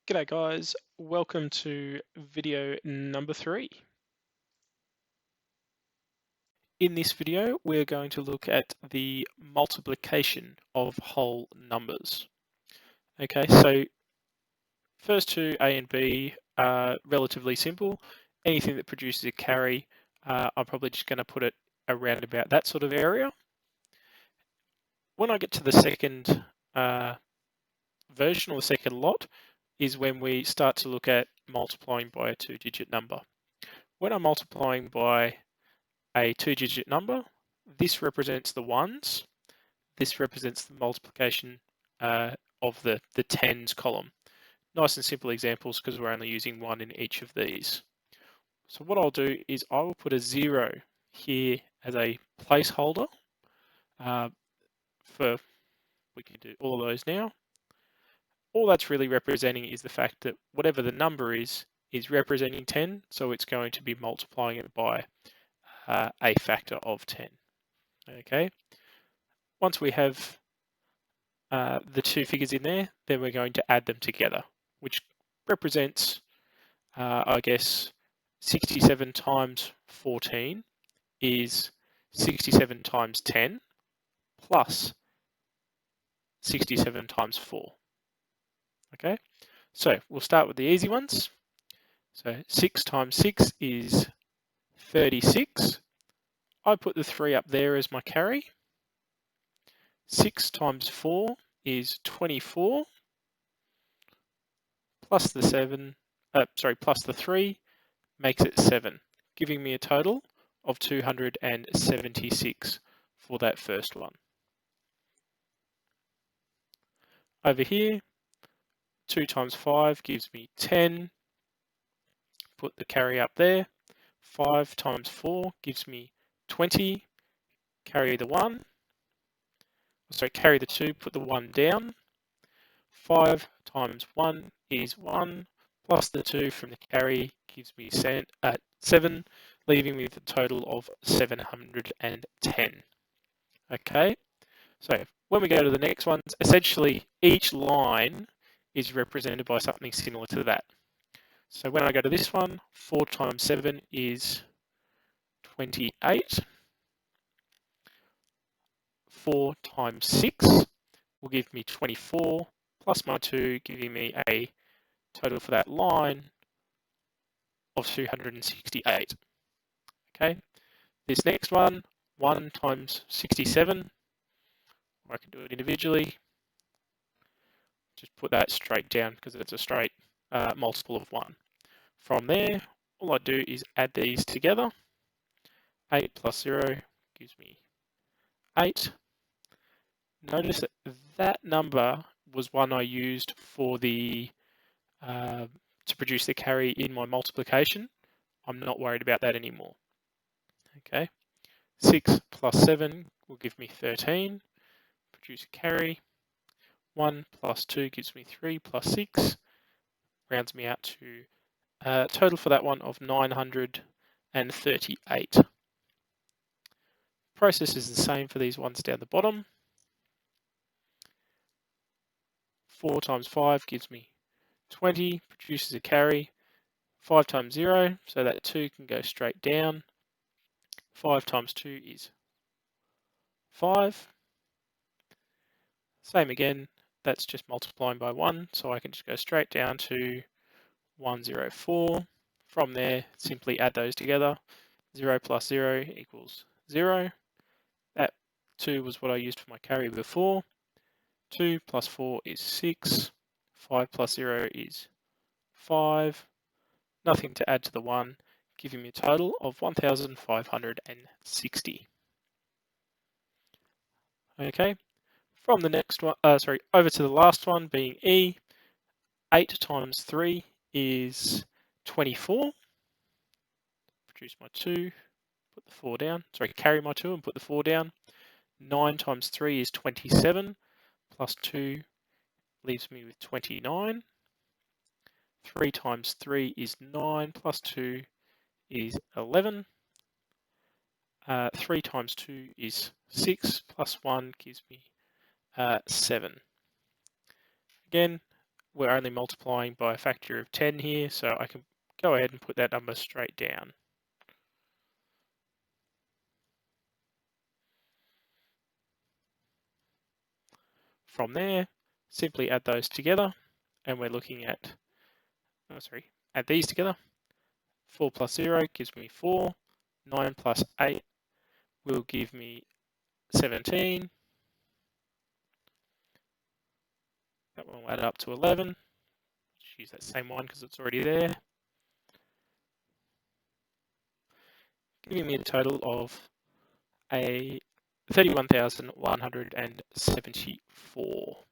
G'day guys, welcome to video number 3. In this video, we're going to look at the multiplication of whole numbers. Okay, so first two, A and B, are relatively simple. Anything that produces a carry, I'm probably just going to put it around about that sort of area. When I get to the second version or the second lot is when we start to look at multiplying by a two-digit number. When I'm multiplying by a two-digit number, this represents the ones, this represents the multiplication of the tens column. Nice and simple examples because we're only using one in each of these. So what I'll do is I will put a 0 here as a placeholder we can do all of those now. All that's really representing is the fact that whatever the number is representing 10, so it's going to be multiplying it by a factor of 10. Okay. Once we have the two figures in there, then we're going to add them together, which represents, I guess, 67 times 14 is 67 times 10 plus 67 times 4. Okay, so we'll start with the easy ones. So 6 times 6 is 36. I put the 3 up there as my carry. 6 times 4 is 24. Plus the 3 makes it 7, giving me a total of 276 for that first one. Over here, 2 times 5 gives me 10. Put the carry up there. 5 times 4 gives me 20. Carry the 2, put the 1 down. 5 times 1 is 1, plus the 2 from the carry gives me 7, leaving me with a total of 710. Okay, so when we go to the next ones, essentially each line is represented by something similar to that. So when I go to this one, 4 times 7 is 28. 4 times 6 will give me 24, plus my 2, giving me a total for that line of 268. Okay, this next one, 1 times 67, I can do it individually. Just put that straight down because it's a straight multiple of 1. From there, all I do is add these together. 8 plus 0 gives me 8. Notice that that number was one I used for the to produce the carry in my multiplication. I'm not worried about that anymore. Okay, 6 plus 7 will give me 13. Produce a carry. 1 plus 2 gives me 3 plus 6. Rounds me out to a total for that one of 938. Process is the same for these ones down the bottom. 4 times 5 gives me 20, produces a carry. 5 times 0, so that 2 can go straight down. 5 times 2 is 5. Same again, that's just multiplying by 1, so I can just go straight down to 104. From there, simply add those together. 0 plus 0 equals 0. That 2 was what I used for my carry before. 2 plus 4 is 6. 5 plus 0 is 5. Nothing to add to the 1, giving me a total of 1,560. Okay, from the next one, over to the last one being E. 8 times 3 is 24. Produce my 2, put the 4 down. Carry my 2 and put the 4 down. 9 times 3 is 27, plus 2 leaves me with 29. 3 times 3 is 9, plus 2 is 11. 3 times 2 is 6, plus 1 gives me 7. Again, we're only multiplying by a factor of 10 here, so I can go ahead and put that number straight down. From there, simply add those together, and we're looking at, add these together. 4 plus 0 gives me 4. 9 plus 8 will give me 17. That one will add up to 11. Just use that same one because it's already there. Giving me a total of 31,174.